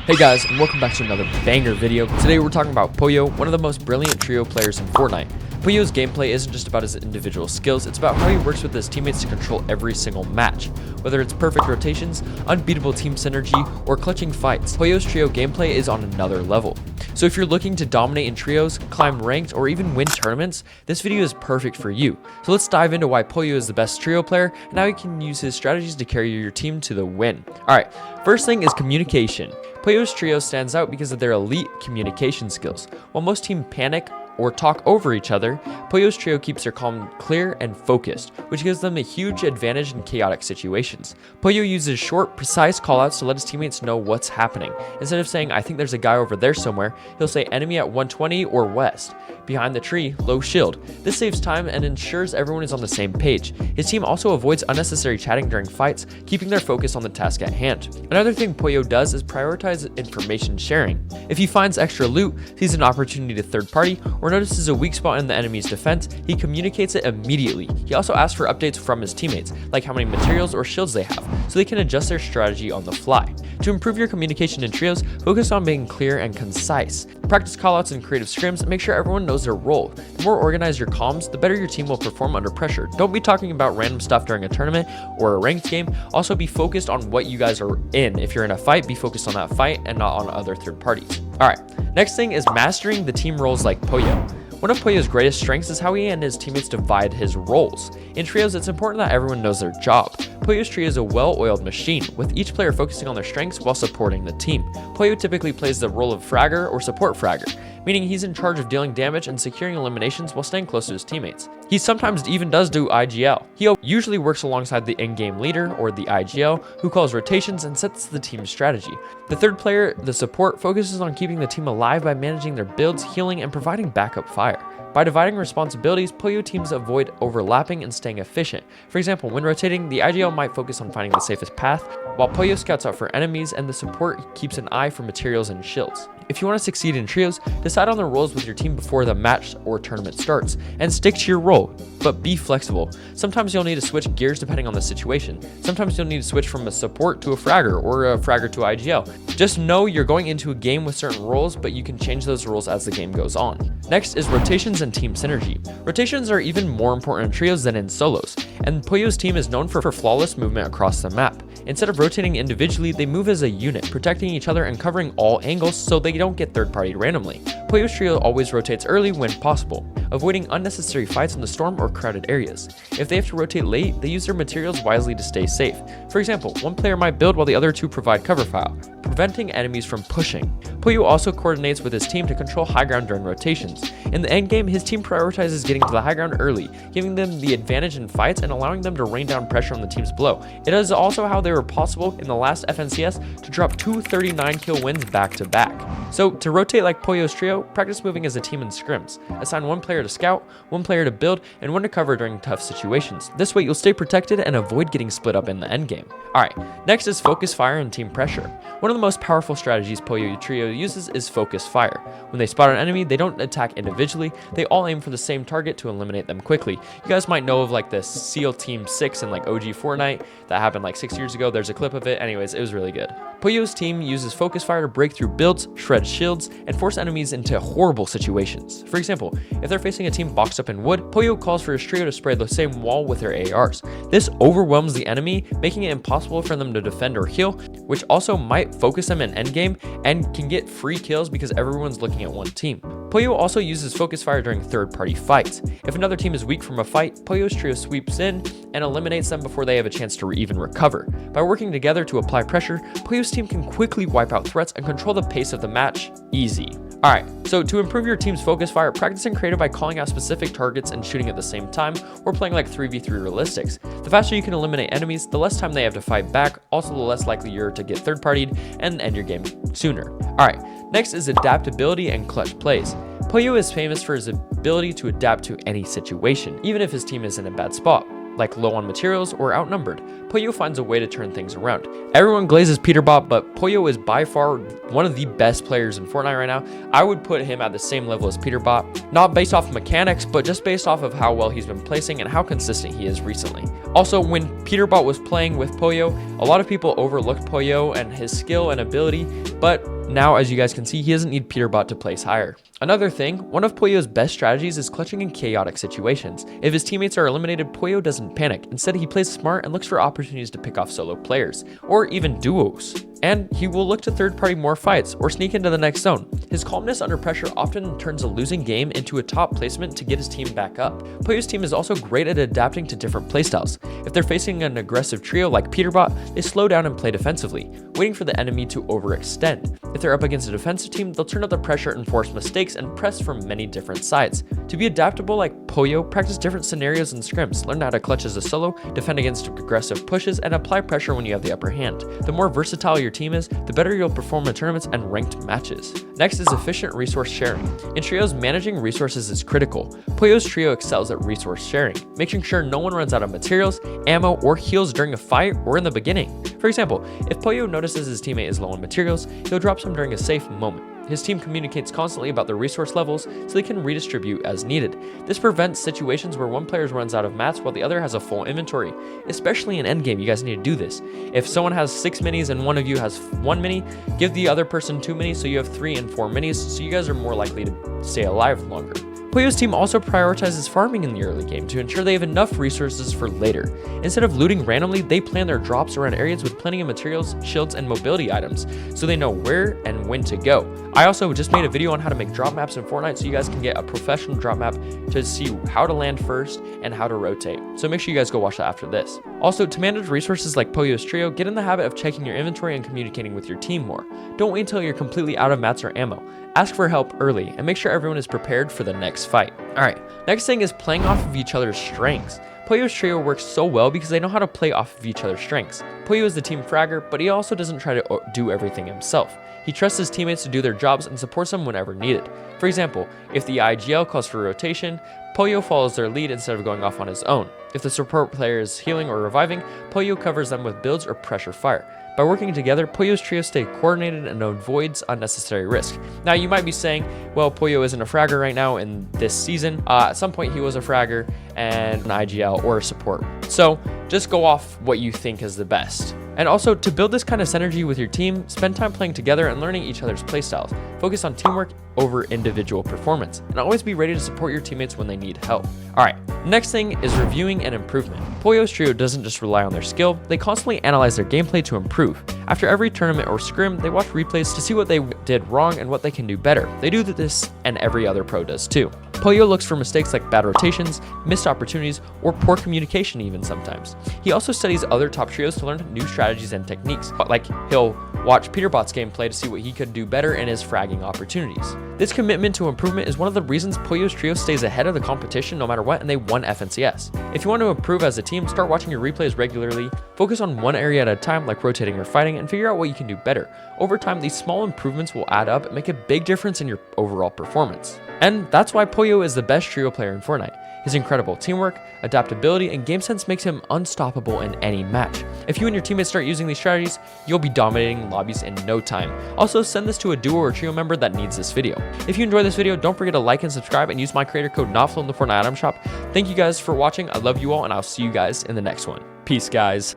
Hey guys, and welcome back to another banger video. Today we're talking about POLLO, one of the most brilliant trio players in Fortnite. POLLO's gameplay isn't just about his individual skills, it's about how he works with his teammates to control every single match. Whether it's perfect rotations, unbeatable team synergy, or clutching fights, POLLO's trio gameplay is on another level. So if you're looking to dominate in trios, climb ranked, or even win tournaments, this video is perfect for you. So let's dive into why POLLO is the best trio player and how you can use his strategies to carry your team to the win. Alright, first thing is communication. POLLO's trio stands out because of their elite communication skills. While most teams panic or talk over each other, POLLO's trio keeps their calm clear and focused, which gives them a huge advantage in chaotic situations. POLLO uses short, precise callouts to let his teammates know what's happening. Instead of saying, "I think there's a guy over there somewhere," he'll say, "Enemy at 120 or west. Behind the tree, low shield." This saves time and ensures everyone is on the same page. His team also avoids unnecessary chatting during fights, keeping their focus on the task at hand. Another thing POLLO does is prioritize information sharing. If he finds extra loot, sees an opportunity to third party, or notices a weak spot in the enemy's defense, he communicates it immediately. He also asks for updates from his teammates, like how many materials or shields they have, so they can adjust their strategy on the fly. To improve your communication in trios, focus on being clear and concise. Practice callouts and creative scrims and make sure everyone knows their role. The more organized your comms, the better your team will perform under pressure. Don't be talking about random stuff during a tournament or a ranked game. Also be focused on what you guys are in. If you're in a fight, be focused on that fight and not on other third parties. Alright, next thing is mastering the team roles like POLLO. One of POLLO's greatest strengths is how he and his teammates divide his roles. In trios, it's important that everyone knows their job. POLLO's trio is a well-oiled machine, with each player focusing on their strengths while supporting the team. POLLO typically plays the role of fragger or support fragger, meaning he's in charge of dealing damage and securing eliminations while staying close to his teammates. He sometimes even does do IGL. He usually works alongside the in-game leader, or the IGL, who calls rotations and sets the team's strategy. The third player, the support, focuses on keeping the team alive by managing their builds, healing, and providing backup fire. By dividing responsibilities, POLLO teams avoid overlapping and staying efficient. For example, when rotating, the IGL might focus on finding the safest path, while POLLO scouts out for enemies and the support keeps an eye for materials and shields. If you want to succeed in trios, decide on the roles with your team before the match or tournament starts, and stick to your role, but be flexible. Sometimes you'll need to switch gears depending on the situation. Sometimes you'll need to switch from a support to a fragger, or a fragger to IGL. Just know you're going into a game with certain roles, but you can change those roles as the game goes on. Next is rotations and team synergy. Rotations are even more important in trios than in solos, and POLLO's team is known for flawless movement across the map. Instead of rotating individually, they move as a unit, protecting each other and covering all angles so they don't get third-partied randomly. POLLO's trio always rotates early when possible, avoiding unnecessary fights in the storm or crowded areas. If they have to rotate late, they use their materials wisely to stay safe. For example, one player might build while the other two provide cover fire, preventing enemies from pushing. POLLO also coordinates with his team to control high ground during rotations. In the endgame, his team prioritizes getting to the high ground early, giving them the advantage in fights and allowing them to rain down pressure on the teams below. It is also how they were possible in the last FNCS to drop 2 39 kill wins back to back. So to rotate like POLLO's trio, practice moving as a team in scrims. Assign one player to scout, one player to build, and one to cover during tough situations. This way you'll stay protected and avoid getting split up in the endgame. Alright, next is focus fire and team pressure. One of the most powerful strategies POLLO trio uses is focus fire. When they spot an enemy, they don't attack individually, they all aim for the same target to eliminate them quickly. You guys might know of like the SEAL Team 6 in like OG Fortnite that happened like 6 years ago. There's a clip of it. Anyways, it was really good. POLLO's team uses focus fire to break through builds, shred shields, and force enemies into horrible situations. For example, if they're facing a team boxed up in wood, POLLO calls for his trio to spray the same wall with their ARs. This overwhelms the enemy, making it impossible for them to defend or heal, which also might focus them in endgame and can get free kills because everyone's looking at one team. POLLO also uses focus fire during third-party fights. If another team is weak from a fight, POLLO's trio sweeps in and eliminates them before they have a chance to even recover. By working together to apply pressure, POLLO's team can quickly wipe out threats and control the pace of the match easy. Alright, so to improve your team's focus fire, practice and creative by calling out specific targets and shooting at the same time, or playing like 3v3 realistics. The faster you can eliminate enemies, the less time they have to fight back, also the less likely you're to get third-partied and end your game sooner. Alright, next is adaptability and clutch plays. POLLO is famous for his ability to adapt to any situation, even if his team is in a bad spot. like low on materials or outnumbered, POLLO finds a way to turn things around. Everyone glazes PETERBOT, but POLLO is by far one of the best players in Fortnite right now. I would put him at the same level as PETERBOT, not based off mechanics, but just based off of how well he's been placing and how consistent he is recently. Also, when PETERBOT was playing with POLLO, a lot of people overlooked POLLO and his skill and ability, but now, as you guys can see, he doesn't need PETERBOT to place higher. Another thing, one of POLLO's best strategies is clutching in chaotic situations. If his teammates are eliminated, POLLO doesn't panic. Instead, he plays smart and looks for opportunities to pick off solo players, or even duos. And he will look to third-party more fights, or sneak into the next zone. His calmness under pressure often turns a losing game into a top placement to get his team back up. POLLO's team is also great at adapting to different playstyles. If they're facing an aggressive trio like PETERBOT, they slow down and play defensively, waiting for the enemy to overextend. If they're up against a defensive team, they'll turn up the pressure and force mistakes and press from many different sides. To be adaptable like POLLO, practice different scenarios and scrims, learn how to clutch as a solo, defend against aggressive pushes, and apply pressure when you have the upper hand. The more versatile your team is, the better you'll perform in tournaments and ranked matches. Next is efficient resource sharing. In trios, managing resources is critical. POLLO's trio excels at resource sharing, making sure no one runs out of materials, ammo, or heals during a fight or in the beginning. For example, if POLLO notices his teammate is low on materials, he'll drop some during a safe moment. His team communicates constantly about their resource levels so they can redistribute as needed. This prevents situations where one player runs out of mats while the other has a full inventory. Especially in endgame, you guys need to do this. If someone has 6 minis and one of you has 1 mini, give the other person 2 minis so you have 3 and 4 minis, so you guys are more likely to stay alive longer. POLLO's team also prioritizes farming in the early game to ensure they have enough resources for later. Instead of looting randomly, they plan their drops around areas with plenty of materials, shields, and mobility items, so they know where and when to go. I also just made a video on how to make drop maps in Fortnite so you guys can get a professional drop map to see how to land first and how to rotate. So make sure you guys go watch that after this. Also, to manage resources like POLLO's trio, get in the habit of checking your inventory and communicating with your team more. Don't wait until you're completely out of mats or ammo. Ask for help early and make sure everyone is prepared for the next fight. Alright, next thing is playing off of each other's strengths. POLLO's trio works so well because they know how to play off of each other's strengths. POLLO is the team fragger, but he also doesn't try to do everything himself. He trusts his teammates to do their jobs and supports them whenever needed. For example, if the IGL calls for rotation, POLLO follows their lead instead of going off on his own. If the support player is healing or reviving, POLLO covers them with builds or pressure fire. By working together, POLLO's trio stay coordinated and avoids unnecessary risk. Now you might be saying, well, POLLO isn't a fragger right now in this season. At some point he was a fragger and an IGL or a support. So just go off what you think is the best. And also, to build this kind of synergy with your team, spend time playing together and learning each other's playstyles. Focus on teamwork over individual performance, and always be ready to support your teammates when they need help. Alright, next thing is reviewing and improvement. POLLO's trio doesn't just rely on their skill, they constantly analyze their gameplay to improve. After every tournament or scrim, they watch replays to see what they did wrong and what they can do better. They do this, and every other pro does too. POLLO looks for mistakes like bad rotations, missed opportunities, or poor communication even sometimes. He also studies other top trios to learn new strategies and techniques, like he'll watch PETERBOT's gameplay to see what he could do better in his fragging opportunities. This commitment to improvement is one of the reasons POLLO's trio stays ahead of the competition no matter what, and they won FNCS. If you want to improve as a team, start watching your replays regularly, focus on one area at a time like rotating or fighting, and figure out what you can do better. Over time, these small improvements will add up and make a big difference in your overall performance. And that's why POLLO is the best trio player in Fortnite. His incredible teamwork, adaptability, and game sense makes him unstoppable in any match. If you and your teammates start using these strategies, you'll be dominating lobbies in no time. Also, send this to a duo or trio member that needs this video. If you enjoyed this video, don't forget to like and subscribe and use my creator code NOTFLOW in the Fortnite item shop. Thank you guys for watching. I love you all, and I'll see you guys in the next one. Peace, guys.